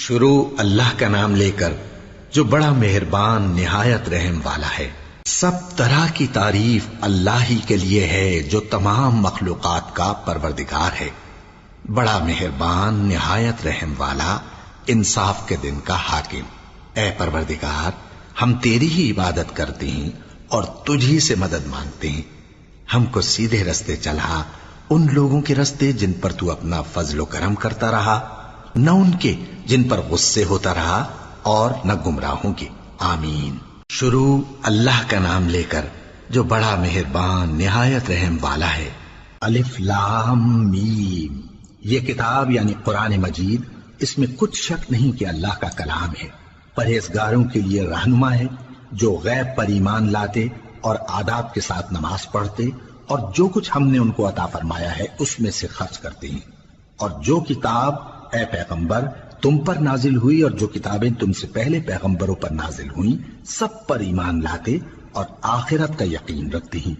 شروع اللہ کا نام لے کر جو بڑا مہربان نہایت رحم والا ہے۔ سب طرح کی تعریف اللہ ہی کے لیے ہے جو تمام مخلوقات کا پروردگار ہے، بڑا مہربان نہایت رحم والا، انصاف کے دن کا حاکم۔ اے پروردگار، ہم تیری ہی عبادت کرتے ہیں اور تجھ ہی سے مدد مانگتے ہیں۔ ہم کو سیدھے رستے چلا، ان لوگوں کے رستے جن پر تو اپنا فضل و کرم کرتا رہا، نہ ان کے جن پر غصے ہوتا رہا، اور نہ گمراہوں کے۔ آمین۔ شروع اللہ کا نام لے کر جو بڑا مہربان نہایت رحم والا ہے۔ الف لام میم۔ یہ کتاب یعنی قرآن مجید، اس میں کچھ شک نہیں کہ اللہ کا کلام ہے، پرہیزگاروں کے لیے رہنما ہے، جو غیب پر ایمان لاتے اور آداب کے ساتھ نماز پڑھتے اور جو کچھ ہم نے ان کو عطا فرمایا ہے اس میں سے خرچ کرتے ہیں، اور جو کتاب اے پیغمبر تم پر نازل ہوئی اور جو کتابیں تم سے پہلے پیغمبروں پر نازل ہوئیں سب پر ایمان لاتے اور آخرت کا یقین رکھتے ہیں۔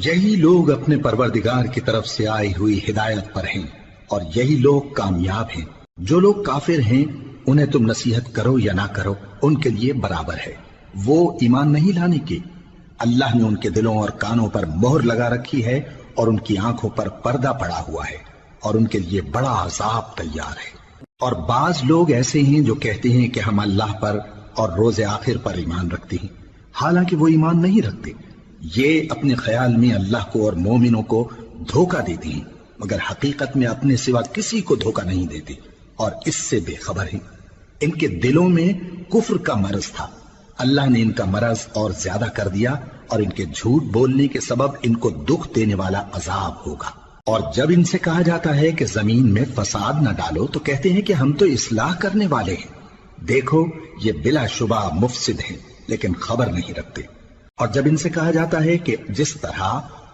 یہی لوگ اپنے پروردگار کی طرف سے آئی ہوئی ہدایت پر ہیں اور یہی لوگ کامیاب ہیں۔ جو لوگ کافر ہیں انہیں تم نصیحت کرو یا نہ کرو ان کے لیے برابر ہے، وہ ایمان نہیں لانے کے۔ اللہ نے ان کے دلوں اور کانوں پر مہر لگا رکھی ہے اور ان کی آنکھوں پر پردہ پڑا ہوا ہے اور ان کے لیے بڑا عذاب تیار ہے۔ اور بعض لوگ ایسے ہیں جو کہتے ہیں کہ ہم اللہ پر اور روز آخر پر ایمان رکھتے ہیں، حالانکہ وہ ایمان نہیں رکھتے۔ یہ اپنے خیال میں اللہ کو اور مومنوں کو دھوکہ دیتے ہیں، مگر حقیقت میں اپنے سوا کسی کو دھوکہ نہیں دیتے اور اس سے بے خبر ہیں۔ ان کے دلوں میں کفر کا مرض تھا، اللہ نے ان کا مرض اور زیادہ کر دیا اور ان کے جھوٹ بولنے کے سبب ان کو دکھ دینے والا عذاب ہوگا۔ اور جب ان سے کہا جاتا ہے کہ زمین میں فساد نہ ڈالو تو کہتے ہیں کہ ہم تو اصلاح کرنے والے ہیں۔ دیکھو یہ بلا شبہ مفسد ہیں لیکن خبر نہیں رکھتے۔ اور جب ان سے کہا جاتا ہے کہ جس طرح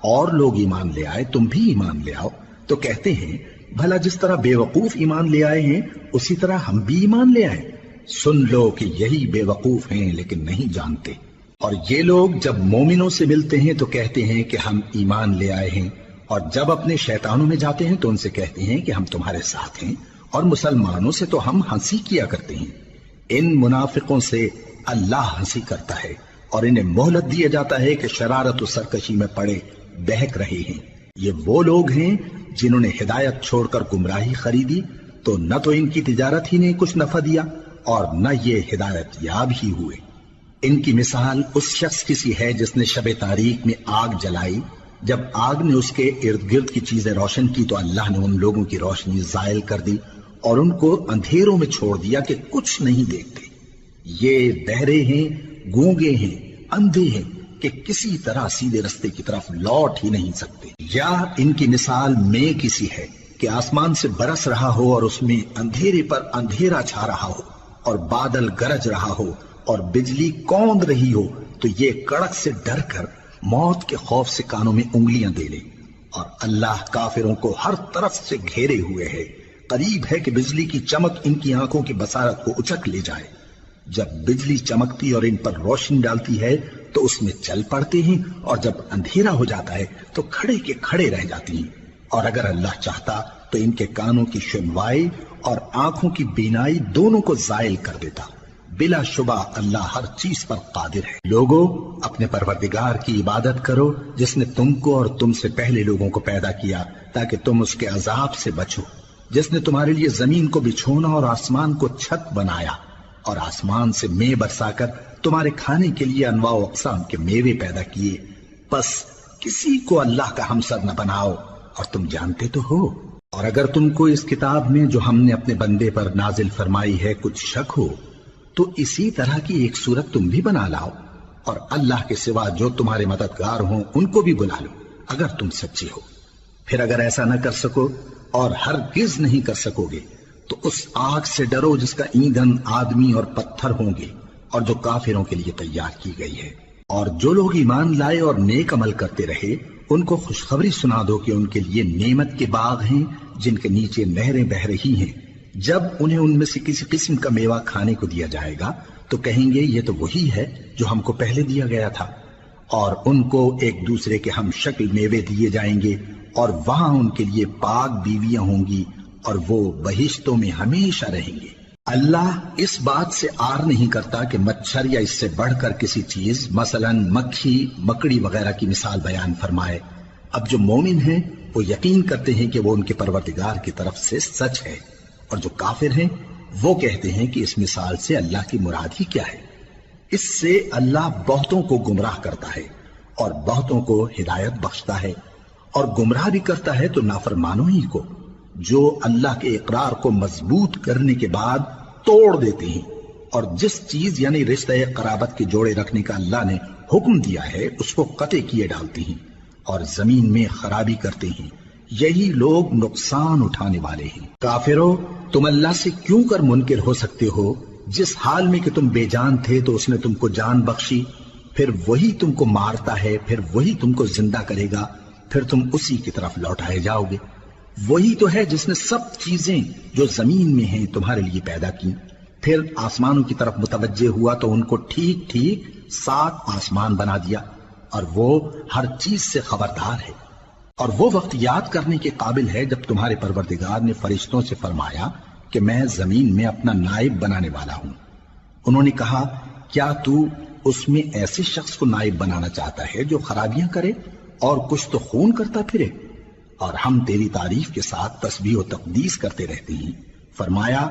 اور لوگ ایمان لے آئے تم بھی ایمان لے آؤ تو کہتے ہیں بھلا جس طرح بے وقوف ایمان لے آئے ہیں اسی طرح ہم بھی ایمان لے آئے۔ سن لو کہ یہی بے وقوف ہیں لیکن نہیں جانتے۔ اور یہ لوگ جب مومنوں سے ملتے ہیں تو کہتے ہیں کہ ہم ایمان لے آئے ہیں، اور جب اپنے شیطانوں میں جاتے ہیں تو ان سے کہتے ہیں کہ ہم تمہارے ساتھ ہیں، اور مسلمانوں سے تو ہم ہنسی کیا کرتے ہیں۔ ان منافقوں سے اللہ ہنسی کرتا ہے اور انہیں مہلت دیا جاتا ہے کہ شرارت و سرکشی میں پڑے بہک رہے ہیں۔ یہ وہ لوگ ہیں جنہوں نے ہدایت چھوڑ کر گمراہی خریدی، تو نہ تو ان کی تجارت ہی نے کچھ نفع دیا اور نہ یہ ہدایت یاب ہی ہوئے۔ ان کی مثال اس شخص کی سی ہے جس نے شب تاریک میں آگ جلائی، جب آگ نے اس کے ارد گرد کی چیزیں روشن کی تو اللہ نے ان لوگوں کی روشنی زائل کر دی اور ان کو اندھیروں میں چھوڑ دیا کہ کچھ نہیں دیکھتے۔ یہ بہرے ہیں، گونگے ہیں، اندھے ہیں کہ کسی طرح سیدھے رستے کی طرف لوٹ ہی نہیں سکتے۔ یا ان کی مثال میں کسی ہے کہ آسمان سے برس رہا ہو اور اس میں اندھیرے پر اندھیرا چھا رہا ہو اور بادل گرج رہا ہو اور بجلی کوند رہی ہو، تو یہ کڑک سے ڈر کر موت کے خوف سے کانوں میں انگلیاں دے لے۔ اور اللہ کافروں کو ہر طرف سے گھیرے ہوئے ہے، قریب ہے کہ بجلی کی چمک ان کی آنکھوں کی بصارت کو اچک لے جائے۔ جب بجلی چمکتی اور ان پر روشنی ڈالتی ہے تو اس میں چل پڑتے ہیں، اور جب اندھیرا ہو جاتا ہے تو کھڑے کے کھڑے رہ جاتی ہیں۔ اور اگر اللہ چاہتا تو ان کے کانوں کی سنوائی اور آنکھوں کی بینائی دونوں کو زائل کر دیتا۔ بلا شبہ اللہ ہر چیز پر قادر ہے۔ لوگو اپنے پروردگار کی عبادت کرو جس نے تم کو اور تم سے پہلے لوگوں کو پیدا کیا تاکہ تم اس کے عذاب سے بچو، جس نے تمہارے لیے زمین کو بچھونا اور آسمان کو چھت بنایا، اور آسمان سے مے برسا کر تمہارے کھانے کے لیے انواع و اقسام کے میوے پیدا کیے۔ پس کسی کو اللہ کا ہمسر نہ بناؤ، اور تم جانتے تو ہو۔ اور اگر تم کو اس کتاب میں جو ہم نے اپنے بندے پر نازل فرمائی ہے کچھ شک ہو تو اسی طرح کی ایک صورت تم بھی بنا لاؤ، اور اللہ کے سوا جو تمہارے مددگار ہوں ان کو بھی بلا لو اگر تم سچے ہو۔ پھر اگر ایسا نہ کر سکو اور ہرگز نہیں کر سکو گے تو اس آگ سے ڈرو جس کا ایندھن آدمی اور پتھر ہوں گے اور جو کافروں کے لیے تیار کی گئی ہے۔ اور جو لوگ ایمان لائے اور نیک عمل کرتے رہے ان کو خوشخبری سنا دو کہ ان کے لیے نعمت کے باغ ہیں جن کے نیچے نہریں بہہ رہی ہیں۔ جب انہیں ان میں سے کسی قسم کا میوہ کھانے کو دیا جائے گا تو کہیں گے یہ تو وہی ہے جو ہم کو پہلے دیا گیا تھا، اور ان کو ایک دوسرے کے ہم شکل میوے دیے جائیں گے، اور وہاں ان کے لیے پاک بیویاں ہوں گی اور وہ بہشتوں میں ہمیشہ رہیں گے۔ اللہ اس بات سے آر نہیں کرتا کہ مچھر یا اس سے بڑھ کر کسی چیز مثلاً مکھی مکڑی وغیرہ کی مثال بیان فرمائے۔ اب جو مومن ہیں وہ یقین کرتے ہیں کہ وہ ان کے پروردگار کی طرف سے سچ ہے، اور جو کافر ہیں وہ کہتے ہیں کہ اس مثال سے اللہ کی مراد ہی کیا ہے۔ اس سے اللہ بہتوں کو گمراہ کرتا ہے اور بہتوں کو ہدایت بخشتا ہے، اور گمراہ بھی کرتا ہے تو نافرمانوں ہی کو، جو اللہ کے اقرار کو مضبوط کرنے کے بعد توڑ دیتے ہیں، اور جس چیز یعنی رشتہ قرابت کے جوڑے رکھنے کا اللہ نے حکم دیا ہے اس کو قطع کیے ڈالتے ہیں اور زمین میں خرابی کرتے ہیں۔ یہی لوگ نقصان اٹھانے والے ہیں۔ کافرو، تم اللہ سے کیوں کر منکر ہو سکتے ہو؟ جس حال میں کہ تم بے جان تھے تو اس نے تم کو جان بخشی، پھر وہی تم کو مارتا ہے، پھر وہی تم کو زندہ کرے گا، پھر تم اسی کی طرف لوٹائے جاؤ گے۔ وہی تو ہے جس نے سب چیزیں جو زمین میں ہیں تمہارے لیے پیدا کی، پھر آسمانوں کی طرف متوجہ ہوا تو ان کو ٹھیک ٹھیک 7 آسمان بنا دیا، اور وہ ہر چیز سے خبردار ہے۔ اور وہ وقت یاد کرنے کے قابل ہے جب تمہارے پروردگار نے فرشتوں سے فرمایا کہ میں زمین میں اپنا نائب بنانے والا ہوں۔ انہوں نے کہا، کیا تو اس میں ایسے شخص کو نائب بنانا چاہتا ہے جو خرابیاں کرے اور کچھ تو خون کرتا پھرے؟ اور ہم تیری تعریف کے ساتھ تسبیح و تقدیس کرتے رہتے ہیں۔ فرمایا،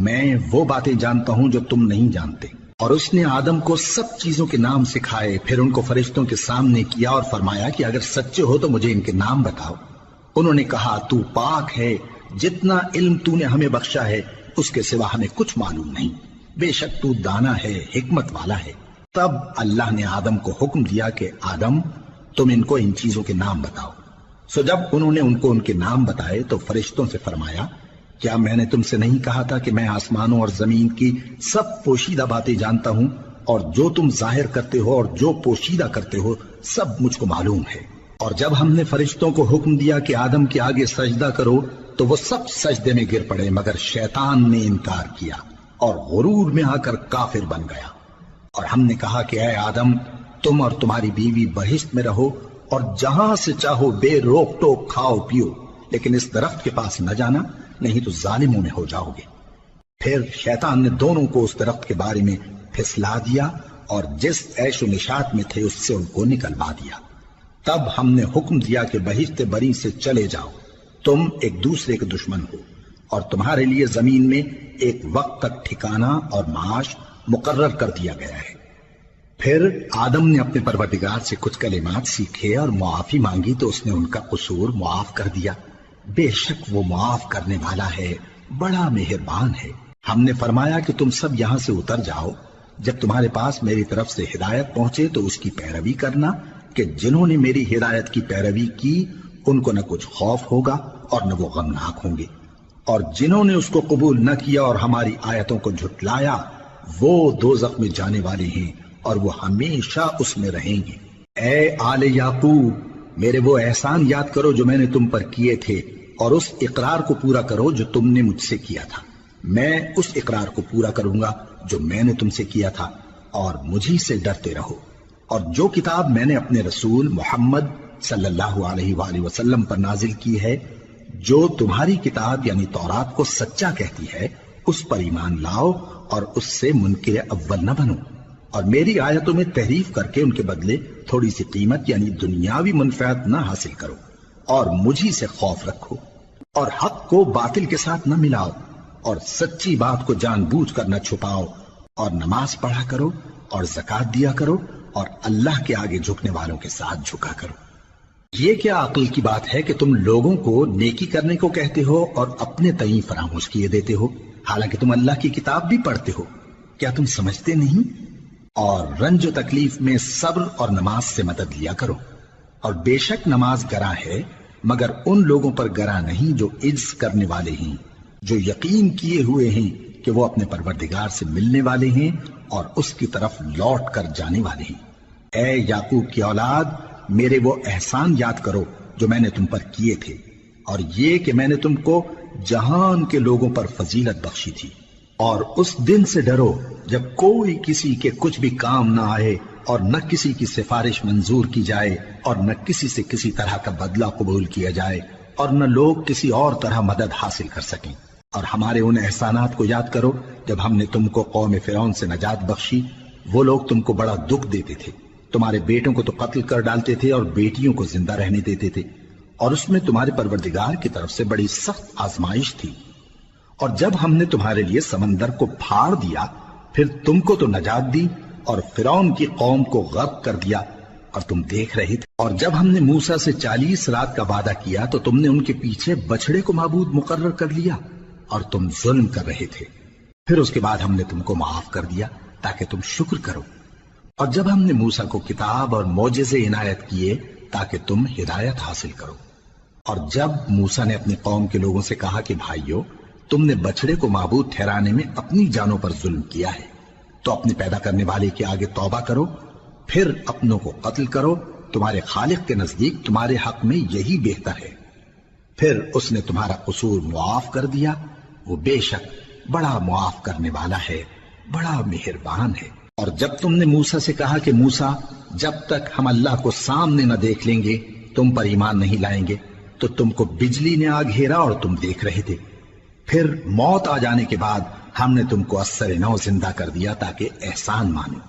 میں وہ باتیں جانتا ہوں جو تم نہیں جانتے۔ اور اس نے آدم کو سب چیزوں کے نام سکھائے، پھر ان کو فرشتوں کے سامنے کیا اور فرمایا کہ اگر سچے ہو تو مجھے ان کے نام بتاؤ۔ انہوں نے کہا، تو پاک ہے، جتنا علم تو نے ہمیں بخشا ہے اس کے سوا ہمیں کچھ معلوم نہیں، بے شک تو دانا ہے، حکمت والا ہے۔ تب اللہ نے آدم کو حکم دیا کہ آدم، تم ان کو ان چیزوں کے نام بتاؤ۔ سو جب انہوں نے ان کو ان کے نام بتائے تو فرشتوں سے فرمایا، کیا میں نے تم سے نہیں کہا تھا کہ میں آسمانوں اور زمین کی سب پوشیدہ باتیں جانتا ہوں، اور جو تم ظاہر کرتے ہو اور جو پوشیدہ کرتے ہو سب مجھ کو معلوم ہے۔ اور جب ہم نے فرشتوں کو حکم دیا کہ آدم کے آگے سجدہ کرو تو وہ سب سجدے میں گر پڑے، مگر شیطان نے انکار کیا اور غرور میں آ کر کافر بن گیا۔ اور ہم نے کہا کہ اے آدم، تم اور تمہاری بیوی بہشت میں رہو اور جہاں سے چاہو بے روک ٹوک کھاؤ پیو، لیکن اس درخت کے پاس نہ جانا، نہیں تو ظالموں میں ہو جاؤ گے۔ پھر شیطان نے دونوں کو اس درخت کے بارے میں پھسلا دیا اور جس عیش و نشاط میں تھے اس سے ان کو نکلوا دیا۔ تب ہم نے حکم دیا کہ بہشت بری سے چلے جاؤ، تم ایک دوسرے کے دشمن ہو، اور تمہارے لیے زمین میں ایک وقت تک ٹھکانہ اور معاش مقرر کر دیا گیا ہے۔ پھر آدم نے اپنے پروردگار سے کچھ کلمات سیکھے اور معافی مانگی تو اس نے ان کا قصور معاف کر دیا۔ بے شک وہ معاف کرنے والا ہے، بڑا مہربان ہے۔ ہم نے فرمایا کہ تم سب یہاں سے اتر جاؤ، جب تمہارے پاس میری طرف سے ہدایت پہنچے تو اس کی پیروی کرنا، کہ جنہوں نے میری ہدایت کی پیروی کی ان کو نہ کچھ خوف ہوگا اور نہ وہ غمناک ہوں گے، اور جنہوں نے اس کو قبول نہ کیا اور ہماری آیتوں کو جھٹلایا وہ دوزخ میں جانے والے ہیں اور وہ ہمیشہ اس میں رہیں گے۔ اے آل یعقوب، میرے وہ احسان یاد کرو جو میں نے تم پر کیے تھے، اور اس اقرار کو پورا کرو جو تم نے مجھ سے کیا تھا۔ میں اس اقرار کو پورا کروں گا جو میں نے تم سے کیا تھا، اور مجھی سے ڈرتے رہو۔ اور جو کتاب میں نے اپنے رسول محمد صلی اللہ علیہ وآلہ وسلم پر نازل کی ہے، جو تمہاری کتاب یعنی تورات کو سچا کہتی ہے، اس پر ایمان لاؤ اور اس سے منکر اول نہ بنو، اور میری آیتوں میں تحریف کر کے ان کے بدلے تھوڑی سی قیمت یعنی دنیاوی منفعت نہ حاصل کرو، اور مجھی سے خوف رکھو، اور حق کو باطل کے ساتھ نہ ملاؤ، اور سچی بات کو جان بوجھ کر نہ چھپاؤ، اور نماز پڑھا کرو اور زکوٰۃ دیا کرو، اور اللہ کے آگے جھکنے والوں کے ساتھ جھکا کرو۔ یہ کیا عقل کی بات ہے کہ تم لوگوں کو نیکی کرنے کو کہتے ہو اور اپنے تئیں فراموش کیے دیتے ہو، حالانکہ تم اللہ کی کتاب بھی پڑھتے ہو؟ کیا تم سمجھتے نہیں؟ اور رنج و تکلیف میں صبر اور نماز سے مدد لیا کرو، اور بے شک نماز گراں ہے، مگر ان لوگوں پر گراں نہیں جو عجز کرنے والے ہیں، جو یقین کیے ہوئے ہیں کہ وہ اپنے پروردگار سے ملنے والے ہیں اور اس کی طرف لوٹ کر جانے والے ہیں۔ اے یعقوب کی اولاد، میرے وہ احسان یاد کرو جو میں نے تم پر کیے تھے، اور یہ کہ میں نے تم کو جہان کے لوگوں پر فضیلت بخشی تھی۔ اور اس دن سے ڈرو جب کوئی کسی کے کچھ بھی کام نہ آئے، اور نہ کسی کی سفارش منظور کی جائے، اور نہ کسی سے کسی طرح کا بدلہ قبول کیا جائے، اور نہ لوگ کسی اور طرح مدد حاصل کر سکیں۔ اور ہمارے ان احسانات کو یاد کرو جب ہم نے تم کو قوم فرعون سے نجات بخشی، وہ لوگ تم کو بڑا دکھ دیتے تھے، تمہارے بیٹوں کو تو قتل کر ڈالتے تھے اور بیٹیوں کو زندہ رہنے دیتے تھے، اور اس میں تمہارے پروردگار کی طرف سے بڑی سخت آزمائش تھی۔ اور جب ہم نے تمہارے لیے سمندر کو پھاڑ دیا، پھر تم کو تو نجات دی اور فرعون کی قوم کو غرق کر دیا، اور تم دیکھ رہے تھے۔ اور جب ہم نے موسیٰ سے 40 رات کا وعدہ کیا تو تم نے ان کے پیچھے بچڑے کو معبود مقرر کر لیا اور تم ظلم کر رہے تھے۔ پھر اس کے بعد ہم نے تم کو معاف کر دیا تاکہ تم شکر کرو۔ اور جب ہم نے موسیٰ کو کتاب اور معجزے عنایت کیے تاکہ تم ہدایت حاصل کرو۔ اور جب موسیٰ نے اپنی قوم کے لوگوں سے کہا کہ بھائیو، تم نے بچڑے کو معبود ٹھہرانے میں اپنی جانوں پر ظلم کیا ہے، تو اپنے پیدا کرنے والے کے آگے توبہ کرو، پھر اپنوں کو قتل کرو، تمہارے خالق کے نزدیک تمہارے حق میں یہی بہتر ہے۔ پھر اس نے تمہارا قصور معاف کر دیا، وہ بے شک بڑا معاف کرنے والا ہے، بڑا مہربان ہے۔ اور جب تم نے موسیٰ سے کہا کہ موسیٰ، جب تک ہم اللہ کو سامنے نہ دیکھ لیں گے تم پر ایمان نہیں لائیں گے، تو تم کو بجلی نے آ گھیرا اور تم دیکھ رہے تھے۔ پھر موت آ جانے کے بعد ہم نے تم کو اثر نو زندہ کر دیا تاکہ احسان مانو۔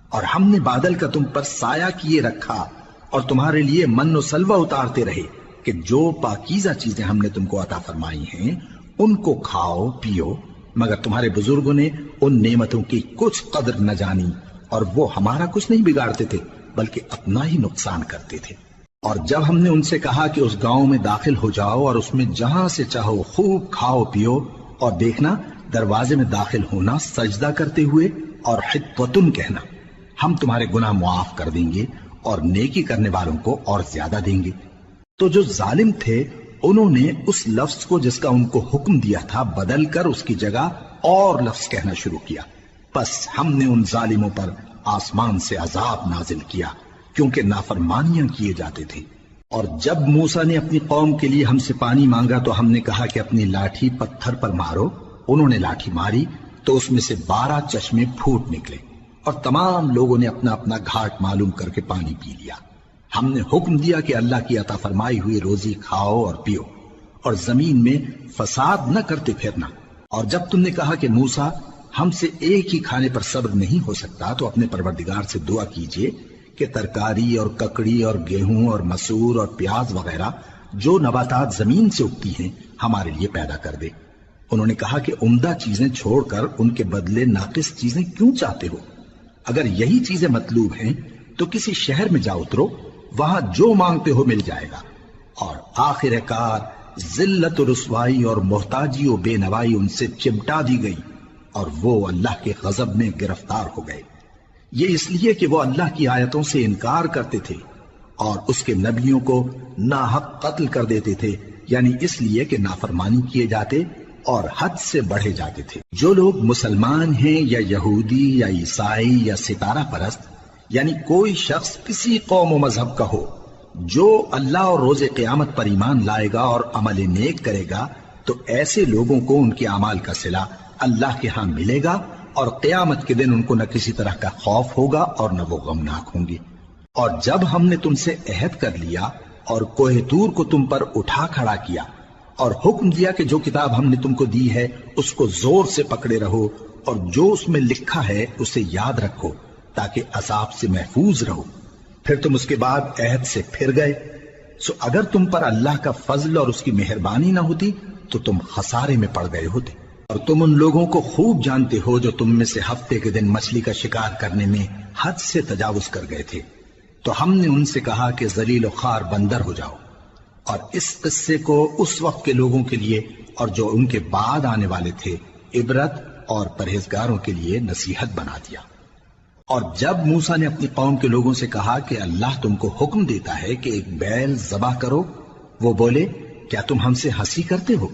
اور ہم نے بادل کا تم پر سایہ کیے رکھا اور تمہارے لیے من و سلوہ اتارتے رہے کہ جو پاکیزہ چیزیں ہم نے تم کو عطا فرمائی ہیں ان کو کھاؤ پیو، مگر تمہارے بزرگوں نے ان نعمتوں کی کچھ قدر نہ جانی، اور وہ ہمارا کچھ نہیں بگاڑتے تھے بلکہ اپنا ہی نقصان کرتے تھے۔ اور جب ہم نے ان سے کہا کہ اس گاؤں میں داخل ہو جاؤ اور اس میں جہاں سے چاہو خوب کھاؤ پیو، اور دیکھنا دروازے میں داخل ہونا سجدہ کرتے ہوئے اور حطوتن کہنا، ہم تمہارے گناہ معاف کر دیں گے اور نیکی کرنے والوں کو اور زیادہ دیں گے۔ تو جو ظالم تھے انہوں نے اس لفظ کو جس کا ان کو حکم دیا تھا بدل کر اس کی جگہ اور لفظ کہنا شروع کیا، پس ہم نے ان ظالموں پر آسمان سے عذاب نازل کیا کیونکہ نافرمانیاں کیے جاتے تھے۔ اور جب موسیٰ نے اپنی قوم کے لیے ہم سے پانی مانگا تو ہم نے کہا کہ اپنی لاٹھی پتھر پر مارو، انہوں نے لاٹھی ماری تو اس میں سے 12 چشمے پھوٹ نکلے، اور تمام لوگوں نے اپنا اپنا گھاٹ معلوم کر کے پانی پی لیا۔ ہم نے حکم دیا کہ اللہ کی عطا فرمائی ہوئی روزی کھاؤ اور پیو، اور زمین میں فساد نہ کرتے پھرنا۔ اور جب تم نے کہا کہ موسیٰ، ہم سے ایک ہی کھانے پر صبر نہیں ہو سکتا، تو اپنے پروردگار سے دعا کیجئے کہ ترکاری اور ککڑی اور گیہوں اور مسور اور پیاز وغیرہ جو نباتات زمین سے اگتی ہیں ہمارے لیے پیدا کر دے۔ انہوں نے کہا کہ عمدہ چیزیں چھوڑ کر ان کے بدلے ناقص چیزیں کیوں چاہتے ہو؟ اگر یہی چیزیں مطلوب ہیں تو کسی شہر میں جا اترو، وہاں جو مانگتے ہو مل جائے گا۔ اور آخر کار ذلت و رسوائی اور محتاجی و بے نوائی ان سے چمٹا دی گئی، اور وہ اللہ کے غضب میں گرفتار ہو گئے، یہ اس لیے کہ وہ اللہ کی آیتوں سے انکار کرتے تھے اور اس کے نبیوں کو ناحق قتل کر دیتے تھے، یعنی اس لیے کہ نافرمانی کیے جاتے اور حد سے بڑھے جاتے تھے۔ جو لوگ مسلمان ہیں یا یہودی یا عیسائی یا ستارہ پرست، یعنی کوئی شخص کسی قوم و مذہب کا ہو، جو اللہ اور روز قیامت پر ایمان لائے گا اور عمل نیک کرے گا، تو ایسے لوگوں کو ان کے اعمال کا صلہ اللہ کے ہاں ملے گا، اور قیامت کے دن ان کو نہ کسی طرح کا خوف ہوگا اور نہ وہ غمناک ہوں گے۔ اور جب ہم نے تم سے عہد کر لیا اور کوہ طور کو تم پر اٹھا کھڑا کیا اور حکم دیا کہ جو کتاب ہم نے تم کو دی ہے اس کو زور سے پکڑے رہو، اور جو اس میں لکھا ہے اسے یاد رکھو تاکہ عذاب سے محفوظ رہو، پھر تم اس کے بعد عہد سے پھر گئے، سو اگر تم پر اللہ کا فضل اور اس کی مہربانی نہ ہوتی تو تم خسارے میں پڑ گئے ہوتے۔ اور تم ان لوگوں کو خوب جانتے ہو جو تم میں سے ہفتے کے دن مچھلی کا شکار کرنے میں حد سے تجاوز کر گئے تھے، تو ہم نے ان سے کہا کہ ذلیل و خوار بندر ہو جاؤ، اور اس قصے کو اس وقت کے لوگوں کے لیے اور جو ان کے بعد آنے والے تھے عبرت اور پرہیزگاروں کے لیے نصیحت بنا دیا۔ اور جب موسیٰ نے اپنی قوم کے لوگوں سے کہا کہ اللہ تم کو حکم دیتا ہے کہ ایک بیل ذبح کرو، وہ بولے کیا تم ہم سے ہنسی کرتے ہو؟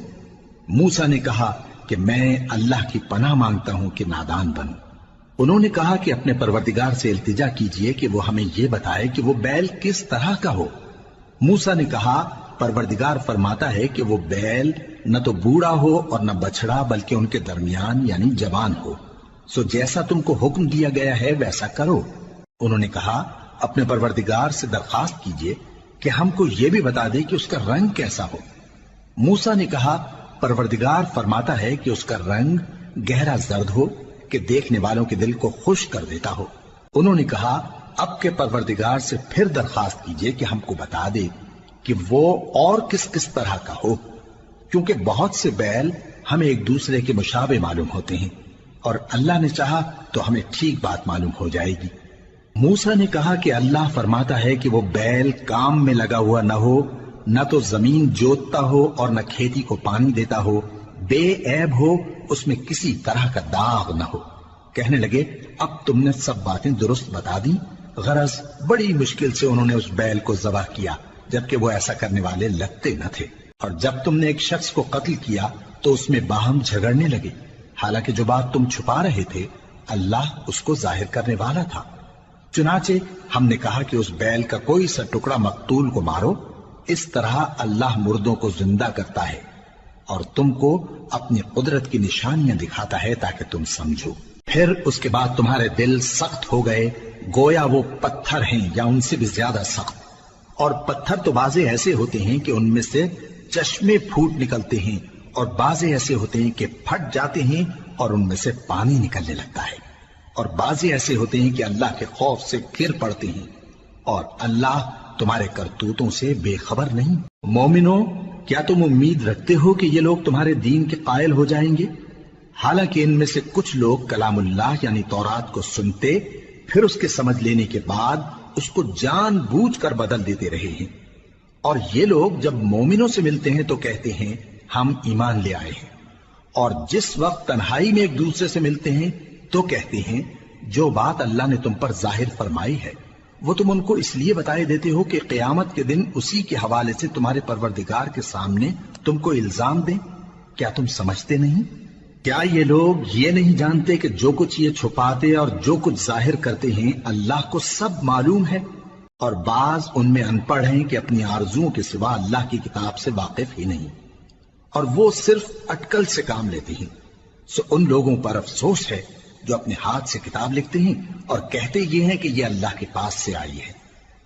موسیٰ نے کہا کہ میں اللہ کی پناہ مانگتا ہوں کہ نادان بنوں۔ انہوں نے کہا کہ اپنے پروردگار سے التجا کیجئے کہ وہ ہمیں یہ بتائے کہ وہ بیل کس طرح کا ہو۔ موسیٰ نے کہا پروردگار فرماتا ہے کہ وہ بیل نہ تو بوڑھا ہو اور نہ بچڑا بلکہ ان کے درمیان یعنی جوان ہو، سو جیسا تم کو حکم دیا گیا ہے ویسا کرو۔ انہوں نے کہا اپنے پروردگار سے درخواست کیجئے کہ ہم کو یہ بھی بتا دے کہ اس کا رنگ کیسا ہو۔ موسیٰ نے کہا پروردگار فرماتا ہے کہ اس کا رنگ گہرا زرد ہو کہ دیکھنے والوں کے دل کو خوش کر دیتا ہو۔ انہوں نے کہا اب کے پروردگار سے پھر درخواست کیجئے کہ ہم کو بتا دے کہ وہ اور کس کس طرح کا ہو، کیونکہ بہت سے بیل ہمیں ایک دوسرے کے مشابہ معلوم ہوتے ہیں، اور اللہ نے چاہا تو ہمیں ٹھیک بات معلوم ہو جائے گی۔ موسیٰ نے کہا کہ اللہ فرماتا ہے کہ وہ بیل کام میں لگا ہوا نہ ہو، نہ تو زمین جوتتا ہو اور نہ کھیتی کو پانی دیتا ہو، بے عیب ہو، اس میں کسی طرح کا داغ نہ ہو۔ کہنے لگے اب تم نے سب باتیں درست بتا دی۔ غرض بڑی مشکل سے انہوں نے اس بیل کو ذبح کیا، جبکہ وہ ایسا کرنے والے لگتے نہ تھے۔ اور جب تم نے ایک شخص کو قتل کیا تو اس میں باہم جھگڑنے لگے، حالانکہ جو بات تم چھپا رہے تھے اللہ اس کو ظاہر کرنے والا تھا۔ چنانچہ ہم نے کہا کہ اس بیل کا کوئی سا ٹکڑا مقتول کو مارو، اس طرح اللہ مردوں کو زندہ کرتا ہے اور تم کو اپنی قدرت کی نشانیاں دکھاتا ہے تاکہ تم سمجھو۔ پھر اس کے بعد تمہارے دل سخت ہو گئے گویا وہ پتھر ہیں یا ان سے بھی زیادہ سخت، اور پتھر تو بعضے ایسے ہوتے ہیں کہ ان میں سے چشمے پھوٹ نکلتے ہیں، اور بعضے ایسے ہوتے ہیں کہ پھٹ جاتے ہیں اور ان میں سے پانی نکلنے لگتا ہے، اور بعضے ایسے ہوتے ہیں کہ اللہ کے خوف سے گر پڑتے ہیں، اور اللہ تمہارے کرتوتوں سے بے خبر نہیں۔ مومنو، کیا تم امید رکھتے ہو کہ یہ لوگ تمہارے دین کے قائل ہو جائیں گے؟ حالانکہ ان میں سے کچھ لوگ کلام اللہ یعنی تورات کو سنتے پھر اس کے سمجھ لینے کے بعد اس کو جان بوجھ کر بدل دیتے رہے ہیں، اور یہ لوگ جب مومنوں سے ملتے ہیں تو کہتے ہیں ہم ایمان لے آئے ہیں، اور جس وقت تنہائی میں ایک دوسرے سے ملتے ہیں تو کہتے ہیں جو بات اللہ نے تم پر ظاہر فرمائی ہے وہ تم ان کو اس لیے بتائے دیتے ہو کہ قیامت کے دن اسی کے حوالے سے تمہارے پروردگار کے سامنے تم کو الزام دیں۔ کیا تم سمجھتے نہیں؟ کیا یہ لوگ یہ نہیں جانتے کہ جو کچھ یہ چھپاتے اور جو کچھ ظاہر کرتے ہیں اللہ کو سب معلوم ہے؟ اور بعض ان میں ان پڑھ ہیں کہ اپنی آرزوؤں کے سوا اللہ کی کتاب سے واقف ہی نہیں، اور وہ صرف اٹکل سے کام لیتے ہیں۔ سو ان لوگوں پر افسوس ہے جو اپنے ہاتھ سے کتاب لکھتے ہیں اور کہتے یہ ہیں کہ یہ اللہ کے پاس سے آئی ہے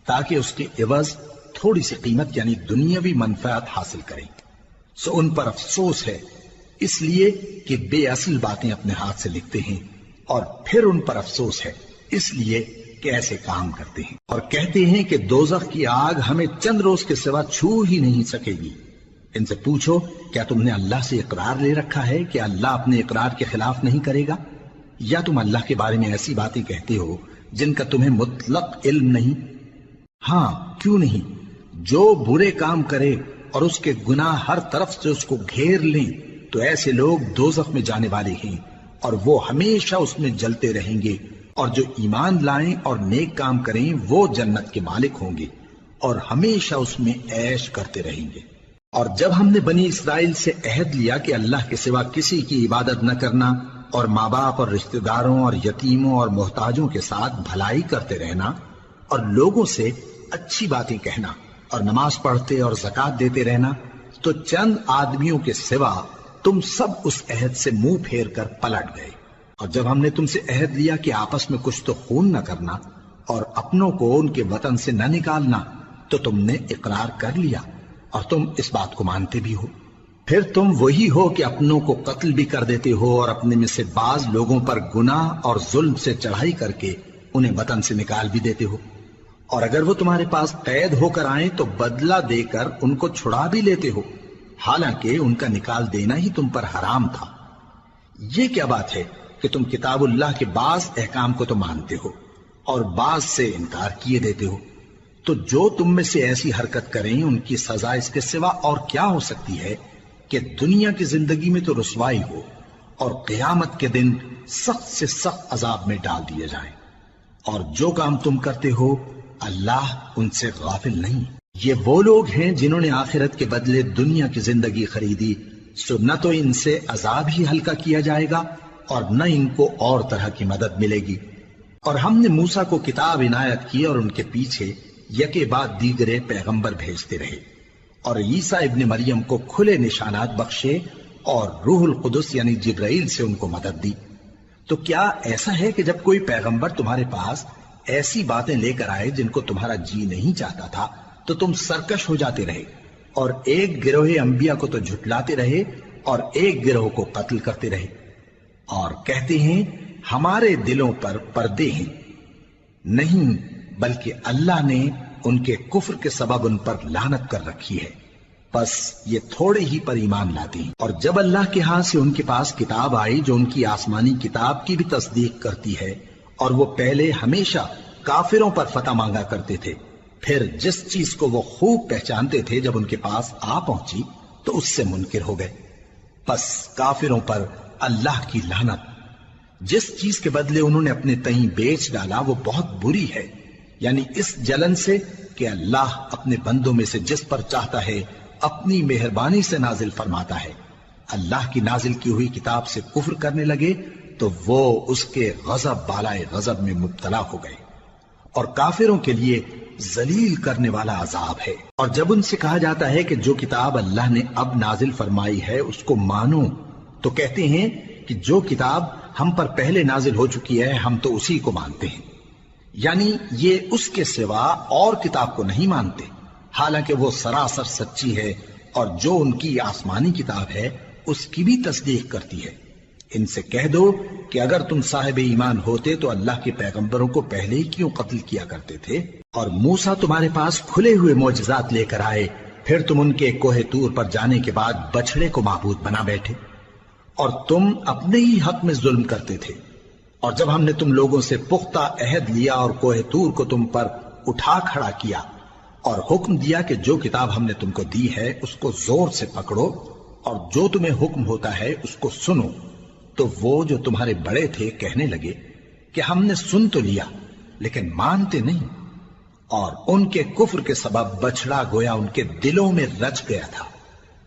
تاکہ اس کے عوض تھوڑی سی قیمت یعنی دنیاوی منفعت حاصل کریں۔ سو ان پر افسوس ہے اس لیے کہ بے اصل باتیں اپنے ہاتھ سے لکھتے ہیں، اور پھر ان پر افسوس ہے اس لیے کہ ایسے کام کرتے ہیں، اور کہتے ہیں کہ دوزخ کی آگ ہمیں چند روز کے سوا چھو ہی نہیں سکے گی۔ ان سے پوچھو کیا تم نے اللہ سے اقرار لے رکھا ہے کہ اللہ اپنے اقرار کے خلاف نہیں کرے گا، یا تم اللہ کے بارے میں ایسی باتیں کہتے ہو جن کا تمہیں مطلق علم نہیں؟ ہاں کیوں نہیں، جو برے کام کرے اور اس کے گناہ ہر طرف سے اس کو گھیر لیں تو ایسے لوگ دوزخ میں جانے والے ہیں، اور وہ ہمیشہ اس میں جلتے رہیں گے، اور جو ایمان لائیں اور نیک کام کریں وہ جنت کے مالک ہوں گے اور ہمیشہ اس میں عیش کرتے رہیں گے۔ اور جب ہم نے بنی اسرائیل سے عہد لیا کہ اللہ کے سوا کسی کی عبادت نہ کرنا، اور ماں باپ اور رشتہ داروں اور یتیموں اور محتاجوں کے ساتھ بھلائی کرتے رہنا، اور لوگوں سے اچھی باتیں کہنا، اور نماز پڑھتے اور زکوٰۃ دیتے رہنا، تو چند آدمیوں کے سوا تم سب اس عہد سے منہ پھیر کر پلٹ گئے۔ اور جب ہم نے تم سے عہد لیا کہ آپس میں کچھ تو خون نہ کرنا اور اپنوں کو ان کے وطن سے نہ نکالنا، تو تم نے اقرار کر لیا اور تم اس بات کو مانتے بھی ہو۔ پھر تم وہی ہو کہ اپنوں کو قتل بھی کر دیتے ہو اور اپنے میں سے بعض لوگوں پر گناہ اور ظلم سے چڑھائی کر کے انہیں وطن سے نکال بھی دیتے ہو، اور اگر وہ تمہارے پاس قید ہو کر آئیں تو بدلہ دے کر ان کو چھڑا بھی لیتے ہو، حالانکہ ان کا نکال دینا ہی تم پر حرام تھا۔ یہ کیا بات ہے کہ تم کتاب اللہ کے بعض احکام کو تو مانتے ہو اور بعض سے انکار کیے دیتے ہو؟ تو جو تم میں سے ایسی حرکت کریں ان کی سزا اس کے سوا اور کیا ہو سکتی ہے کہ دنیا کی زندگی میں تو رسوائی ہو اور قیامت کے دن سخت سے سخت عذاب میں ڈال دیے جائیں۔ اور جو کام تم کرتے ہو اللہ ان سے غافل نہیں۔ یہ وہ لوگ ہیں جنہوں نے آخرت کے بدلے دنیا کی زندگی خریدی، سو نہ تو ان سے عذاب ہی ہلکا کیا جائے گا اور نہ ان کو اور طرح کی مدد ملے گی۔ اور ہم نے موسیٰ کو کتاب عنایت کی اور ان کے پیچھے یکے بعد دیگرے پیغمبر بھیجتے رہے، اور عیسیٰ ابن مریم کو کھلے نشانات بخشے اور روح القدس یعنی جبرائیل سے ان کو مدد دی۔ تو کیا ایسا ہے کہ جب کوئی پیغمبر تمہارے پاس ایسی باتیں لے کر آئے جن کو تمہارا جی نہیں چاہتا تھا تو تم سرکش ہو جاتے رہے، اور ایک گروہ انبیاء کو تو جھٹلاتے رہے اور ایک گروہ کو قتل کرتے رہے؟ اور کہتے ہیں ہمارے دلوں پر پردے ہیں، نہیں بلکہ اللہ نے ان کے کفر کے سبب ان پر لعنت کر رکھی ہے، بس یہ تھوڑے ہی پر ایمان لاتے ہیں۔ اور جب اللہ کے ہاں سے ان کے پاس کتاب آئی جو ان کی آسمانی کتاب کی بھی تصدیق کرتی ہے، اور وہ پہلے ہمیشہ کافروں پر فتح مانگا کرتے تھے، پھر جس چیز کو وہ خوب پہچانتے تھے جب ان کے پاس آ پہنچی تو اس سے منکر ہو گئے، بس کافروں پر اللہ کی لعنت۔ جس چیز کے بدلے انہوں نے اپنے تئیں بیچ ڈالا وہ بہت بری ہے، یعنی اس جلن سے کہ اللہ اپنے بندوں میں سے جس پر چاہتا ہے اپنی مہربانی سے نازل فرماتا ہے۔ اللہ کی نازل کی ہوئی کتاب سے کفر کرنے لگے تو وہ اس کے غضب بالائے غضب میں مبتلا ہو گئے، اور کافروں کے لیے ذلیل کرنے والا عذاب ہے۔ اور جب ان سے کہا جاتا ہے کہ جو کتاب اللہ نے اب نازل فرمائی ہے اس کو مانو، تو کہتے ہیں کہ جو کتاب ہم پر پہلے نازل ہو چکی ہے ہم تو اسی کو مانتے ہیں، یعنی یہ اس کے سوا اور کتاب کو نہیں مانتے، حالانکہ وہ سراسر سچی ہے، اور جو ان کی آسمانی کتاب ہے اس کی بھی تصدیق کرتی ہے۔ ان سے کہہ دو کہ اگر تم صاحب ایمان ہوتے تو اللہ کے پیغمبروں کو پہلے ہی کیوں قتل کیا کرتے تھے؟ اور موسیٰ تمہارے پاس کھلے ہوئے معجزات لے کر آئے، پھر تم ان کے کوہ طور پر جانے کے بعد بچڑے کو معبود بنا بیٹھے، اور تم اپنے ہی حق میں ظلم کرتے تھے۔ اور جب ہم نے تم لوگوں سے پختہ عہد لیا اور کوہ طور کو تم پر اٹھا کھڑا کیا اور حکم دیا کہ جو کتاب ہم نے تم کو دی ہے اس کو زور سے پکڑو اور جو تمہیں حکم ہوتا ہے اس کو سنو، تو وہ جو تمہارے بڑے تھے کہنے لگے کہ ہم نے سن تو لیا لیکن مانتے نہیں، اور ان کے کفر کے سبب بچڑا گویا ان کے دلوں میں رچ گیا تھا۔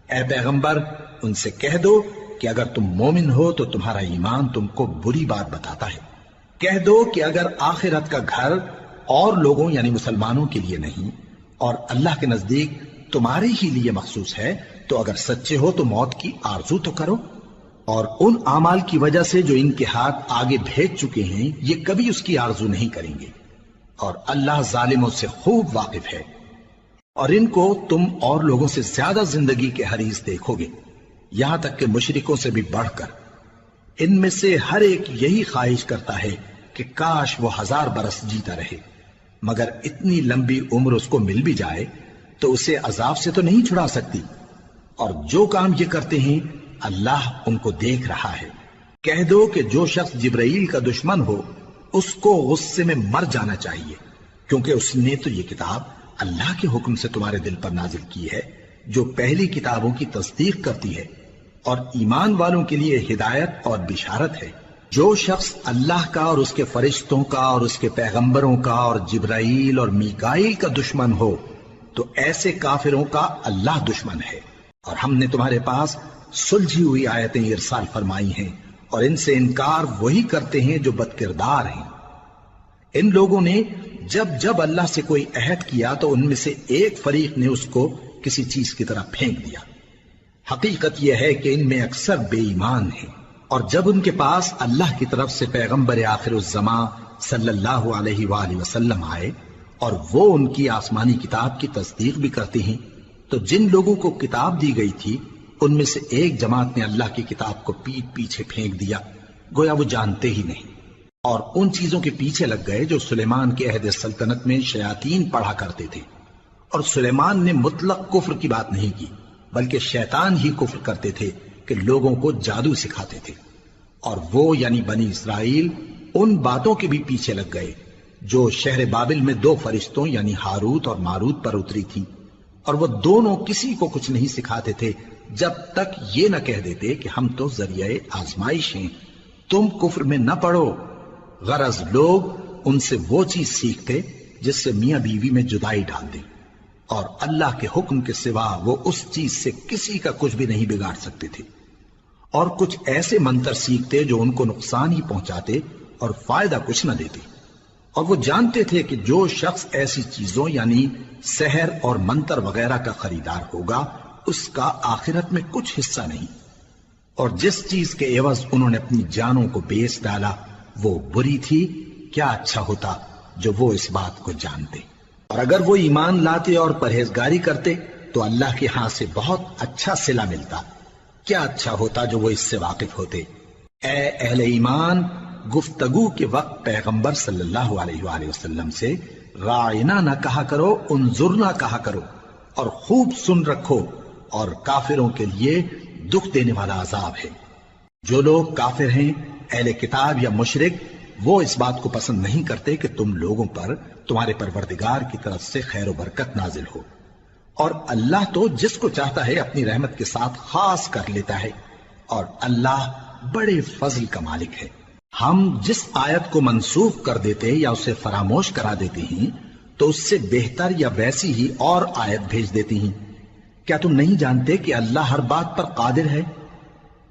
اے پیغمبر ان سے کہہ دو کہ اگر تم مومن ہو تو تمہارا ایمان تم کو بری بات بتاتا ہے۔ کہہ دو کہ اگر آخرت کا گھر اور لوگوں یعنی مسلمانوں کے لیے نہیں اور اللہ کے نزدیک تمہارے ہی لیے مخصوص ہے تو اگر سچے ہو تو موت کی آرزو تو کرو، اور ان اعمال کی وجہ سے جو ان کے ہاتھ آگے بھیج چکے ہیں یہ کبھی اس کی آرزو نہیں کریں گے، اور اللہ ظالموں سے خوب واقف ہے۔ اور ان کو تم اور لوگوں سے زیادہ زندگی کے حریص دیکھو گے، یہاں تک کہ مشرکوں سے بھی بڑھ کر۔ ان میں سے ہر ایک یہی خواہش کرتا ہے کہ کاش وہ 1000 برس جیتا رہے، مگر اتنی لمبی عمر اس کو مل بھی جائے تو اسے عذاب سے تو نہیں چھڑا سکتی، اور جو کام یہ کرتے ہیں اللہ ان کو دیکھ رہا ہے۔ کہہ دو کہ جو شخص جبرائیل کا دشمن ہو اس کو غصے میں مر جانا چاہیے، کیونکہ اس نے تو یہ کتاب اللہ کے حکم سے تمہارے دل پر نازل کی ہے جو پہلی کتابوں کی تصدیق کرتی ہے، اور ایمان والوں کے لیے ہدایت اور بشارت ہے۔ جو شخص اللہ کا اور اس کے فرشتوں کا اور اس کے پیغمبروں کا اور جبرائیل اور میکائیل کا دشمن ہو تو ایسے کافروں کا اللہ دشمن ہے۔ اور ہم نے تمہارے پاس سلجھی ہوئی آیتیں ارسال فرمائی ہیں، اور ان سے انکار وہی کرتے ہیں جو بد کردار ہیں۔ ان لوگوں نے جب جب اللہ سے کوئی عہد کیا تو ان میں سے ایک فریق نے اس کو کسی چیز کی طرح پھینک دیا۔ حقیقت یہ ہے کہ ان میں اکثر بے ایمان ہیں، اور جب ان کے پاس اللہ کی طرف سے پیغمبر آخر الزماں صلی اللہ علیہ وآلہ وسلم آئے اور وہ ان کی آسمانی کتاب کی تصدیق بھی کرتے ہیں، تو جن لوگوں کو کتاب دی گئی تھی ان میں سے ایک جماعت نے اللہ کی کتاب کو پیٹ پیچھے پھینک دیا، گویا وہ جانتے ہی نہیں، اور ان چیزوں کے پیچھے لگ گئے جو سلیمان کے عہد سلطنت میں شیاطین پڑھا کرتے تھے۔ اور سلیمان نے مطلق کفر کی بات نہیں کی، بلکہ شیطان ہی کفر کرتے تھے کہ لوگوں کو جادو سکھاتے تھے، اور وہ یعنی بنی اسرائیل ان باتوں کے بھی پیچھے لگ گئے جو شہر بابل میں 2 فرشتوں یعنی ہاروت اور ماروت پر اتری تھی، اور وہ دونوں کسی کو کچھ نہیں سکھاتے تھے جب تک یہ نہ کہہ دیتے کہ ہم تو ذریعہ آزمائش ہیں، تم کفر میں نہ پڑو۔ غرض لوگ ان سے وہ چیز سیکھتے جس سے میاں بیوی میں جدائی ڈال دیں، اور اللہ کے حکم کے سوا وہ اس چیز سے کسی کا کچھ بھی نہیں بگاڑ سکتے تھے، اور کچھ ایسے منتر سیکھتے جو ان کو نقصان ہی پہنچاتے اور فائدہ کچھ نہ دیتے، اور وہ جانتے تھے کہ جو شخص ایسی چیزوں یعنی سحر اور منتر وغیرہ کا خریدار ہوگا اس کا آخرت میں کچھ حصہ نہیں، اور جس چیز کے عوض انہوں نے اپنی جانوں کو بیچ ڈالا وہ بری تھی، کیا اچھا ہوتا جو وہ اس بات کو جانتے۔ اور اگر وہ ایمان لاتے اور پرہیزگاری کرتے تو اللہ کے ہاں سے بہت اچھا صلہ ملتا، کیا اچھا ہوتا جو وہ اس سے واقف ہوتے۔ اے اہل ایمان، گفتگو کے وقت پیغمبر صلی اللہ علیہ وآلہ وسلم سے راعنا نہ کہا کرو، انظرنا کہا کرو، اور خوب سن رکھو، اور کافروں کے لیے دکھ دینے والا عذاب ہے۔ جو لوگ کافر ہیں، اہل کتاب یا مشرک، وہ اس بات کو پسند نہیں کرتے کہ تم لوگوں پر تمہارے پروردگار کی طرف سے خیر و برکت نازل ہو، اور اللہ تو جس کو چاہتا ہے اپنی رحمت کے ساتھ خاص کر لیتا ہے، اور اللہ بڑے فضل کا مالک ہے۔ ہم جس آیت کو منسوخ کر دیتے یا اسے فراموش کرا دیتے ہیں تو اس سے بہتر یا ویسی ہی اور آیت بھیج دیتی ہیں۔ کیا تم نہیں جانتے کہ اللہ ہر بات پر قادر ہے؟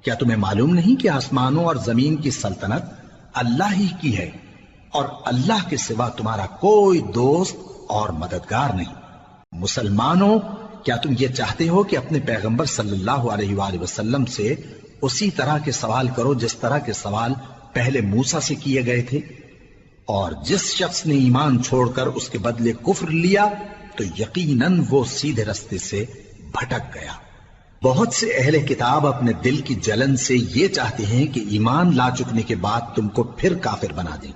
کیا تمہیں معلوم نہیں کہ آسمانوں اور زمین کی سلطنت اللہ ہی کی ہے، اور اللہ کے سوا تمہارا کوئی دوست اور مددگار نہیں؟ مسلمانوں، کیا تم یہ چاہتے ہو کہ اپنے پیغمبر صلی اللہ علیہ وآلہ وسلم سے اسی طرح کے سوال کرو جس طرح کے سوال پہلے موسیٰ سے کیے گئے تھے؟ اور جس شخص نے ایمان چھوڑ کر اس کے بدلے کفر لیا تو یقیناً وہ سیدھے رستے سے بھٹک گیا۔ بہت سے اہل کتاب اپنے دل کی جلن سے یہ چاہتے ہیں کہ ایمان لا چکنے کے بعد تم کو پھر کافر بنا دیں،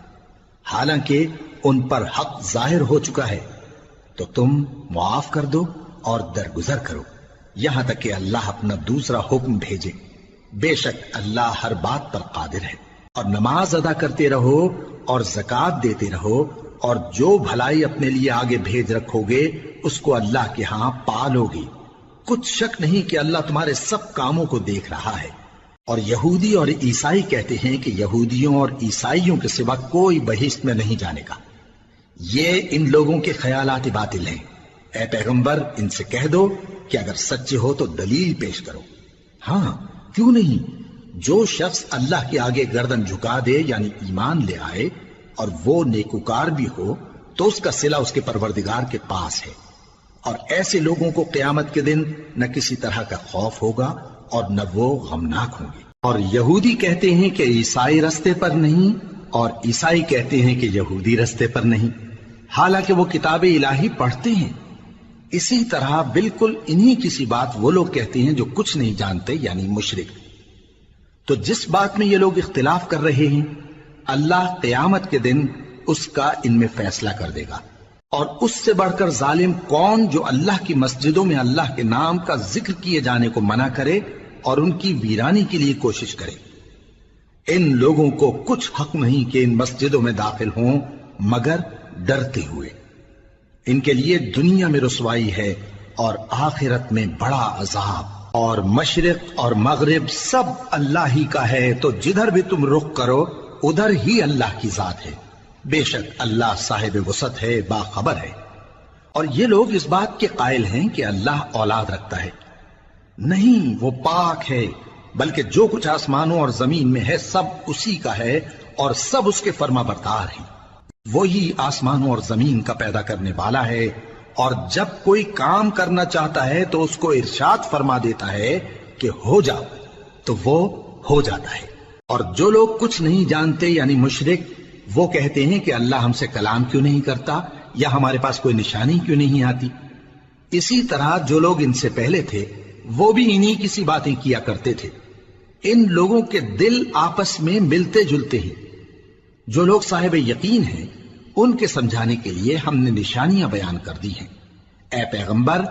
حالانکہ ان پر حق ظاہر ہو چکا ہے۔ تو تم معاف کر دو اور درگزر کرو یہاں تک کہ اللہ اپنا دوسرا حکم بھیجے۔ بے شک اللہ ہر بات پر قادر ہے۔ اور نماز ادا کرتے رہو اور زکوٰۃ دیتے رہو، اور جو بھلائی اپنے لیے آگے بھیج رکھو گے اس کو اللہ کے ہاں پالو گے۔ کچھ شک نہیں کہ اللہ تمہارے سب کاموں کو دیکھ رہا ہے۔ اور یہودی اور عیسائی کہتے ہیں کہ یہودیوں اور عیسائیوں کے سوا کوئی بہشت میں نہیں جانے کا۔ یہ ان لوگوں کے خیالات باطل ہیں۔ اے پیغمبر، ان سے کہہ دو کہ اگر سچے ہو تو دلیل پیش کرو۔ ہاں، کیوں نہیں؟ جو شخص اللہ کے آگے گردن جھکا دے یعنی ایمان لے آئے اور وہ نیکوکار بھی ہو تو اس کا صلہ اس کے پروردگار کے پاس ہے، اور ایسے لوگوں کو قیامت کے دن نہ کسی طرح کا خوف ہوگا اور نہ وہ غمناک ہوں گے۔ اور یہودی کہتے ہیں کہ عیسائی رستے پر نہیں، اور عیسائی کہتے ہیں کہ یہودی رستے پر نہیں، حالانکہ وہ کتاب الہی پڑھتے ہیں۔ اسی طرح بالکل انہی کسی بات وہ لوگ کہتے ہیں جو کچھ نہیں جانتے یعنی مشرک۔ تو جس بات میں یہ لوگ اختلاف کر رہے ہیں اللہ قیامت کے دن اس کا ان میں فیصلہ کر دے گا۔ اور اس سے بڑھ کر ظالم کون جو اللہ کی مسجدوں میں اللہ کے نام کا ذکر کیے جانے کو منع کرے اور ان کی ویرانی کے لیے کوشش کرے۔ ان لوگوں کو کچھ حق نہیں کہ ان مسجدوں میں داخل ہوں مگر ڈرتے ہوئے۔ ان کے لیے دنیا میں رسوائی ہے اور آخرت میں بڑا عذاب۔ اور مشرق اور مغرب سب اللہ ہی کا ہے، تو جدھر بھی تم رخ کرو ادھر ہی اللہ کی ذات ہے۔ بے شک اللہ صاحب وسعت ہے، باخبر ہے۔ اور یہ لوگ اس بات کے قائل ہیں کہ اللہ اولاد رکھتا ہے۔ نہیں، وہ پاک ہے، بلکہ جو کچھ آسمانوں اور زمین میں ہے سب اسی کا ہے، اور سب اس کے فرما بردار ہیں۔ وہی آسمانوں اور زمین کا پیدا کرنے والا ہے، اور جب کوئی کام کرنا چاہتا ہے تو اس کو ارشاد فرما دیتا ہے کہ ہو جا، تو وہ ہو جاتا ہے۔ اور جو لوگ کچھ نہیں جانتے یعنی مشرک، وہ کہتے ہیں کہ اللہ ہم سے کلام کیوں نہیں کرتا، یا ہمارے پاس کوئی نشانی کیوں نہیں آتی۔ اسی طرح جو لوگ ان سے پہلے تھے وہ بھی انہی کسی باتیں کیا کرتے تھے۔ ان لوگوں کے دل آپس میں ملتے جلتے ہیں۔ جو لوگ صاحب یقین ہیں ان کے سمجھانے کے لیے ہم نے نشانیاں بیان کر دی ہیں۔ اے پیغمبر،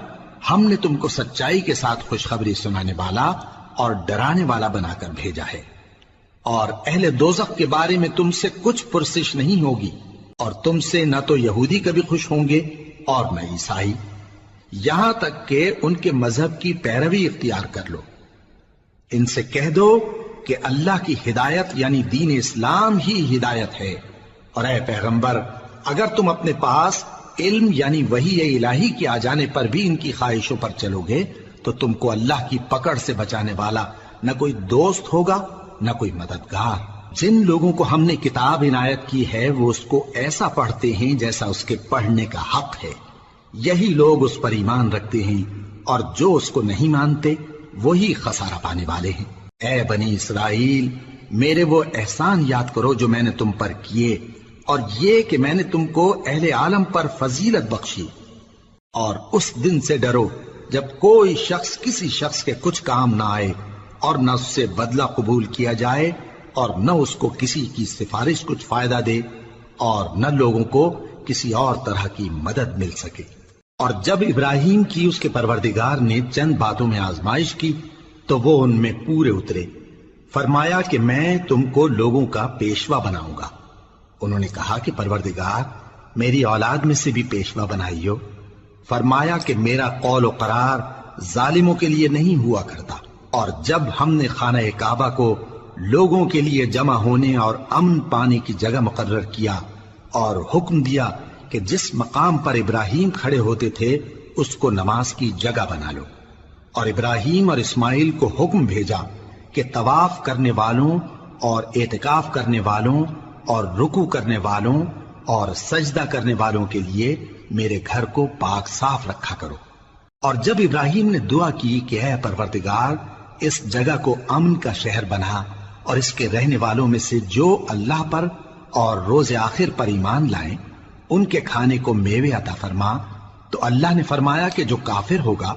ہم نے تم کو سچائی کے ساتھ خوشخبری سنانے والا اور ڈرانے والا بنا کر بھیجا ہے، اور اہل دوزخ کے بارے میں تم سے کچھ پرسش نہیں ہوگی، اور تم سے نہ تو یہودی کبھی خوش ہوں گے اور نہ عیسائی، یہاں تک کہ ان کے مذہب کی پیروی اختیار کر لو۔ ان سے کہہ دو کہ اللہ کی ہدایت یعنی دین اسلام ہی ہدایت ہے، اور اے پیغمبر اگر تم اپنے پاس علم یعنی وحی الہی کے آ جانے پر بھی ان کی خواہشوں پر چلو گے تو تم کو اللہ کی پکڑ سے بچانے والا نہ کوئی دوست ہوگا نہ کوئی مددگار۔ جن لوگوں کو ہم نے کتاب عنایت کی ہے وہ اس کو ایسا پڑھتے ہیں جیسا اس کے پڑھنے کا حق ہے، یہی لوگ اس پر ایمان رکھتے ہیں، اور جو اس کو نہیں مانتے وہی خسارہ پانے والے ہیں۔ اے بنی اسرائیل، میرے وہ احسان یاد کرو جو میں نے تم پر کیے، اور یہ کہ میں نے تم کو اہل عالم پر فضیلت بخشی، اور اس دن سے ڈرو جب کوئی شخص کسی شخص کے کچھ کام نہ آئے اور نہ اس سے بدلہ قبول کیا جائے اور نہ اس کو کسی کی سفارش کچھ فائدہ دے اور نہ لوگوں کو کسی اور طرح کی مدد مل سکے۔ اور جب ابراہیم کی اس کے پروردگار نے چند باتوں میں آزمائش کی تو وہ ان میں پورے اترے۔ فرمایا کہ میں تم کو لوگوں کا پیشوا بناؤں گا۔ انہوں نے کہا کہ پروردگار میری اولاد میں سے بھی پیشوا بنائیو۔ فرمایا کہ میرا قول و قرار ظالموں کے لیے نہیں ہوا کرتا۔ اور جب ہم نے خانہ کعبہ کو لوگوں کے لیے جمع ہونے اور امن پانے کی جگہ مقرر کیا اور حکم دیا کہ جس مقام پر ابراہیم کھڑے ہوتے تھے اس کو نماز کی جگہ بنا لو، اور ابراہیم اور اسماعیل کو حکم بھیجا کہ طواف کرنے والوں اور اعتکاف کرنے والوں اور رکوع کرنے والوں اور سجدہ کرنے والوں کے لیے میرے گھر کو پاک صاف رکھا کرو۔ اور جب ابراہیم نے دعا کی کہ اے پروردگار اس جگہ کو امن کا شہر بنا اور اس کے رہنے والوں میں سے جو اللہ پر اور روز آخر پر ایمان لائیں ان کے کھانے کو میوے عطا فرما، تو اللہ نے فرمایا کہ جو کافر ہوگا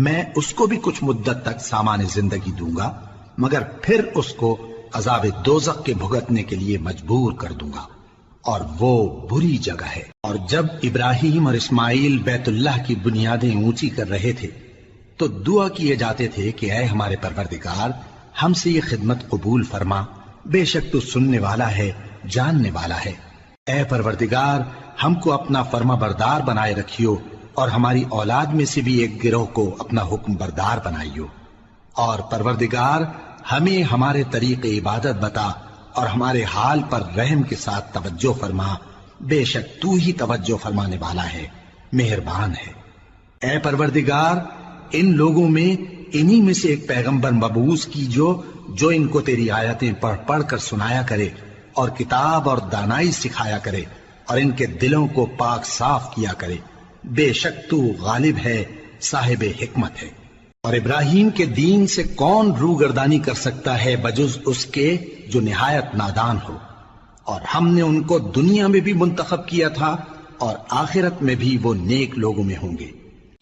میں اس کو بھی کچھ مدت تک سامان زندگی دوں گا، مگر پھر اس کو عذاب دوزخ کے بھگتنے کے لیے مجبور کر دوں گا، اور وہ بری جگہ ہے۔ اور جب ابراہیم اور اسماعیل بیت اللہ کی بنیادیں اونچی کر رہے تھے تو دعا کیے جاتے تھے کہ اے ہمارے پروردگار ہم سے یہ خدمت قبول فرما، بے شک تو سننے والا ہے، جاننے والا ہے۔ اے پروردگار ہم کو اپنا فرما بردار بنائے رکھیو، اور ہماری اولاد میں سے بھی ایک گروہ کو اپنا حکم بردار بنائیو، اور پروردگار ہمیں ہمارے طریق عبادت بتا اور ہمارے حال پر رحم کے ساتھ توجہ فرما، بے شک تو ہی توجہ فرمانے والا ہے، مہربان ہے۔ اے پروردگار ان لوگوں میں انہی میں سے ایک پیغمبر مبعوث کیجو جو ان کو تیری آیتیں پڑھ پڑھ کر سنایا کرے اور کتاب اور دانائی سکھایا کرے اور ان کے دلوں کو پاک صاف کیا کرے، بے شک تو غالب ہے، صاحب حکمت ہے۔ اور ابراہیم کے دین سے کون روگردانی کر سکتا ہے بجز اس کے جو نہایت نادان ہو، اور ہم نے ان کو دنیا میں بھی منتخب کیا تھا اور آخرت میں بھی وہ نیک لوگوں میں ہوں گے۔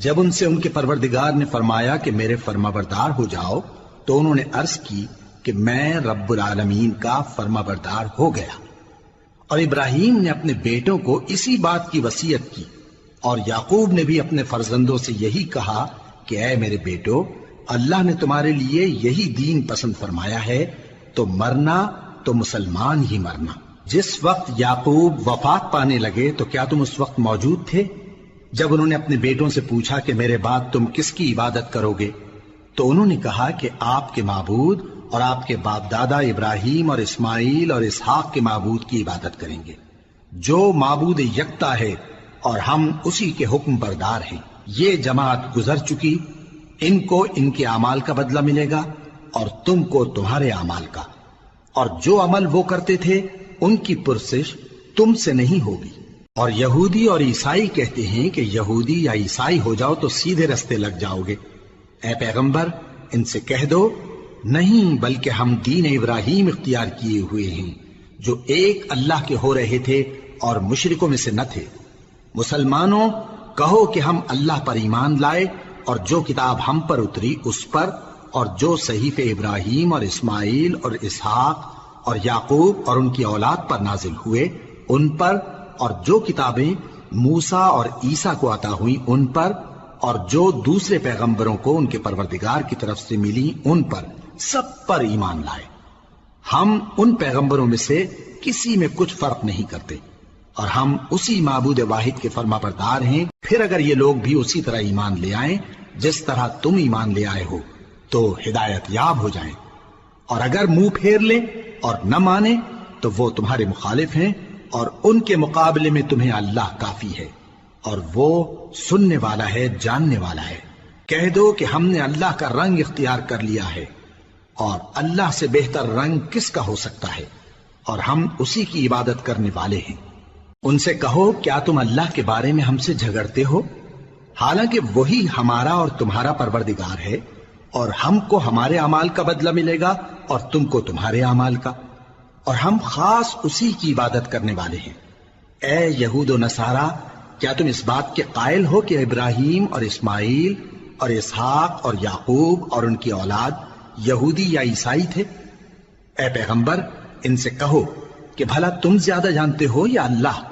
جب ان سے ان کے پروردگار نے فرمایا کہ میرے فرما بردار ہو جاؤ تو انہوں نے عرض کی کہ میں رب العالمین کا فرما بردار ہو گیا۔ اور ابراہیم نے اپنے بیٹوں کو اسی بات کی وصیت کی، اور یعقوب نے بھی اپنے فرزندوں سے یہی کہا کہ اے میرے بیٹو اللہ نے تمہارے لیے یہی دین پسند فرمایا ہے، تو مرنا تو مسلمان ہی مرنا۔ جس وقت یعقوب وفات پانے لگے تو کیا تم اس وقت موجود تھے جب انہوں نے اپنے بیٹوں سے پوچھا کہ میرے بعد تم کس کی عبادت کرو گے؟ تو انہوں نے کہا کہ آپ کے معبود اور آپ کے باپ دادا ابراہیم اور اسماعیل اور اسحاق کے معبود کی عبادت کریں گے، جو معبود یکتا ہے اور ہم اسی کے حکم بردار ہیں۔ یہ جماعت گزر چکی، ان کو ان کے اعمال کا بدلہ ملے گا اور تم کو تمہارے اعمال کا، اور جو عمل وہ کرتے تھے ان کی پرسش تم سے نہیں ہوگی۔ اور یہودی اور عیسائی کہتے ہیں کہ یہودی یا عیسائی ہو جاؤ تو سیدھے رستے لگ جاؤ گے۔ اے پیغمبر ان سے کہہ دو نہیں، بلکہ ہم دین ابراہیم اختیار کیے ہوئے ہیں جو ایک اللہ کے ہو رہے تھے اور مشرکوں میں سے نہ تھے۔ مسلمانوں کہو کہ ہم اللہ پر ایمان لائے اور جو کتاب ہم پر اتری اس پر، اور جو صحیفے ابراہیم اور اسماعیل اور اسحاق اور یعقوب اور ان کی اولاد پر نازل ہوئے ان پر، اور جو کتابیں موسیٰ اور عیسیٰ کو عطا ہوئیں ان پر، اور جو دوسرے پیغمبروں کو ان کے پروردگار کی طرف سے ملی ان پر، سب پر ایمان لائے۔ ہم ان پیغمبروں میں سے کسی میں کچھ فرق نہیں کرتے، اور ہم اسی معبود واحد کے فرما بردار ہیں۔ پھر اگر یہ لوگ بھی اسی طرح ایمان لے آئیں جس طرح تم ایمان لے آئے ہو تو ہدایت یاب ہو جائیں، اور اگر منہ پھیر لیں اور نہ مانیں تو وہ تمہارے مخالف ہیں، اور ان کے مقابلے میں تمہیں اللہ کافی ہے، اور وہ سننے والا ہے، جاننے والا ہے۔ کہہ دو کہ ہم نے اللہ کا رنگ اختیار کر لیا ہے، اور اللہ سے بہتر رنگ کس کا ہو سکتا ہے، اور ہم اسی کی عبادت کرنے والے ہیں۔ ان سے کہو کیا تم اللہ کے بارے میں ہم سے جھگڑتے ہو، حالانکہ وہی ہمارا اور تمہارا پروردگار ہے، اور ہم کو ہمارے اعمال کا بدلہ ملے گا اور تم کو تمہارے اعمال کا، اور ہم خاص اسی کی عبادت کرنے والے ہیں۔ اے یہود و نصارا کیا تم اس بات کے قائل ہو کہ ابراہیم اور اسماعیل اور اسحاق اور یعقوب اور ان کی اولاد یہودی یا عیسائی تھے؟ اے پیغمبر ان سے کہو کہ بھلا تم زیادہ جانتے ہو یا اللہ؟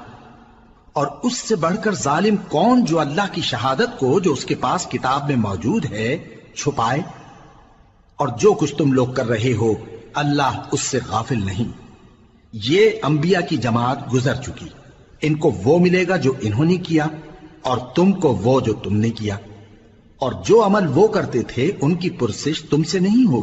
اور اس سے بڑھ کر ظالم کون جو اللہ کی شہادت کو جو اس کے پاس کتاب میں موجود ہے چھپائے؟ اور جو کچھ تم لوگ کر رہے ہو اللہ اس سے غافل نہیں۔ یہ انبیاء کی جماعت گزر چکی، ان کو وہ ملے گا جو انہوں نے کیا اور تم کو وہ جو تم نے کیا، اور جو عمل وہ کرتے تھے ان کی پرسش تم سے نہیں ہوگی۔